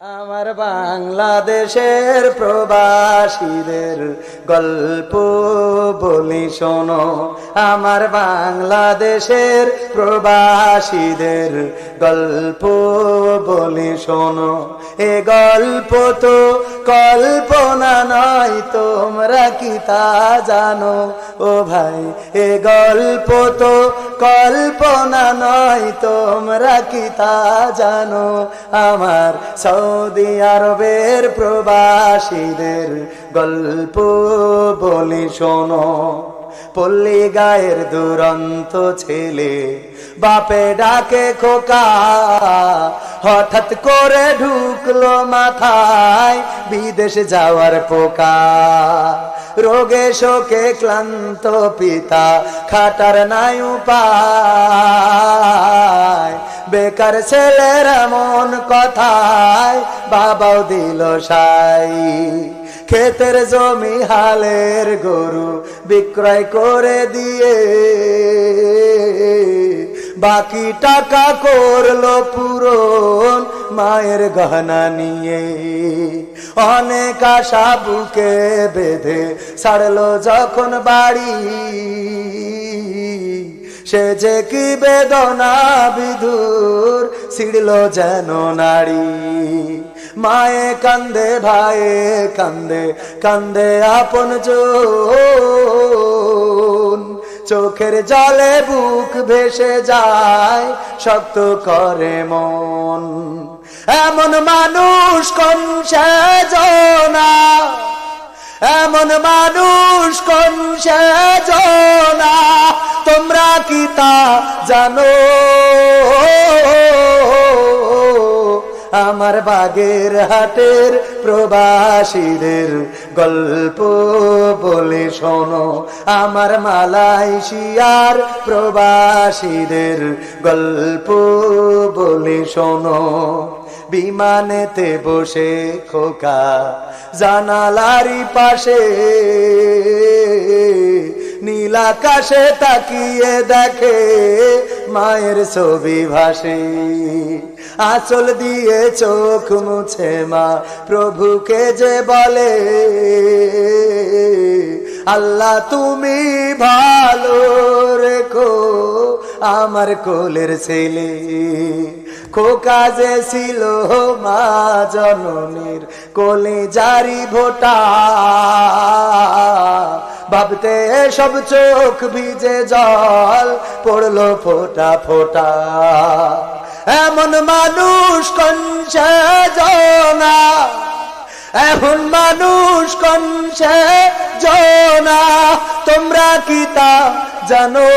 আমার বাংলাদেশের প্রবাসীদের গল্প বলি শোনো। আমার বাংলাদেশের প্রবাসীদের গল্প বলি শোনো। এ গল্প তো কল্পনা নয়, তোমরা কি তা জানো? ও ভাই, এ গল্প তো কল্পনা নয়, তোমরা কি তা জানো? আমার সৌদি আরবের প্রবাসীদের গল্প বলি শোনো। পল্লী গায়ের দুরন্ত ছেলে বাপে ডাকে খোকা, হঠাৎ করে ঢুকলো মাথায় বিদেশ যাওয়ার পোকা। রোগে শোকে ক্লান্ত পিতা খাটার নাই উপায়, বেকার ছেলের এমন কথায় বাবাও দিল সাই। ক্ষেতের জমি হালের গরু বিক্রয় করে দিয়ে বাকি টাকা করলো পূরণ মায়ের গহনা নিয়ে। অনেক আশা বুকে বেঁধে ছাড়লো যখন বাড়ি, সে যে কি বেদনা বিধুর ছিড়ল যেন নারী। মায়ে কান্দে, ভাইয়ে কান্দে, কান্দে আপন জন, চোখের জলে বুক ভেসে যায়, শক্ত করে মন। এমন মানুষ কোন সেজনা, এমন মানুষ কোন সেজনা, তোমরা কি তা জানো? আমার বাগের হাটের প্রবাসীদের গল্প বলে শোনো। আমার মালয়েশিয়ার প্রবাসীদের গল্প বলে শোনো। বিমানেতে বসে খোকা জানালারি পাশে নীল আকাশে তাকিয়ে দেখে মায়ের ছবি ভাসে। আঁচল দিয়ে চোখ মুছে মা প্রভুকে যে বলে, আল্লাহ তুমি ভালো রেখো আমার কোলের ছেলে। খোকা যে ছিল মা জননীর কোলে জারি ভোটা, ভাবতে সব চোখ ভিজে জল পড়লো ফোটা ফোটা। এমন মানুষ কোন সেজনা, এমন মানুষ কোন সেজনা, তোমরা কি তা জানো?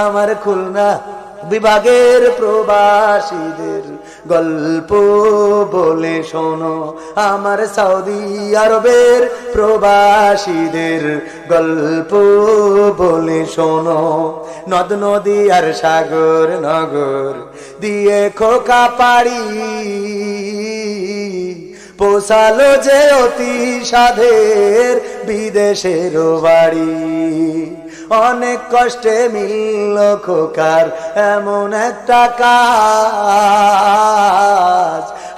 আমার খুলনা বিভাগের প্রবাসীদের গল্প বলে শোনো। আমার সৌদি আরবের প্রবাসীদের গল্প বলে শোনো। নদ নদী আর সাগর নগর দিয়ে খোকা পাড়ি পোষালো যে অতি সাধের বিদেশের বাড়ি। অনেক কষ্টে মিলল খোকার এমন একটা কাজ,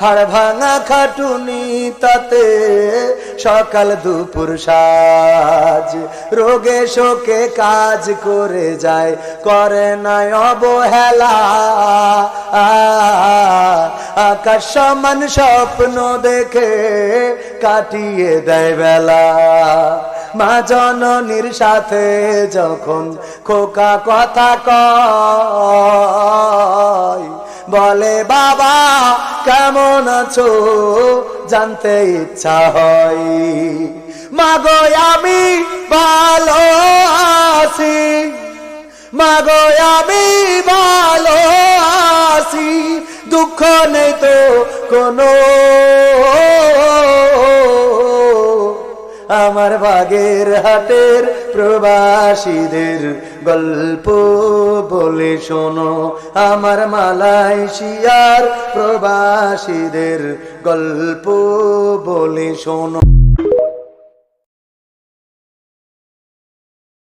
হাড় ভাঙা খাটুনি তাতে সকাল দুপুর সাজ। রোগে শোকে কাজ করে যায়, করে নাই অবহেলা। আকাশ সমান স্বপ্ন দেখে কাটিয়ে দেয় বেলা। মা জননীর সাথে যখন খোকা কথা কয়, বলে বাবা কেমন আছো জানতে ইচ্ছা হয়। মাগো আমি ভালো আছি, মাগো আমি ভালো আছি, দুঃখ নেই তো কোনো। আমার বাগের হাটের প্রবাসীদের গল্প বলে শোনো। আমার মালয়েশিয়ার প্রবাসীদের গল্প বলে শোনো।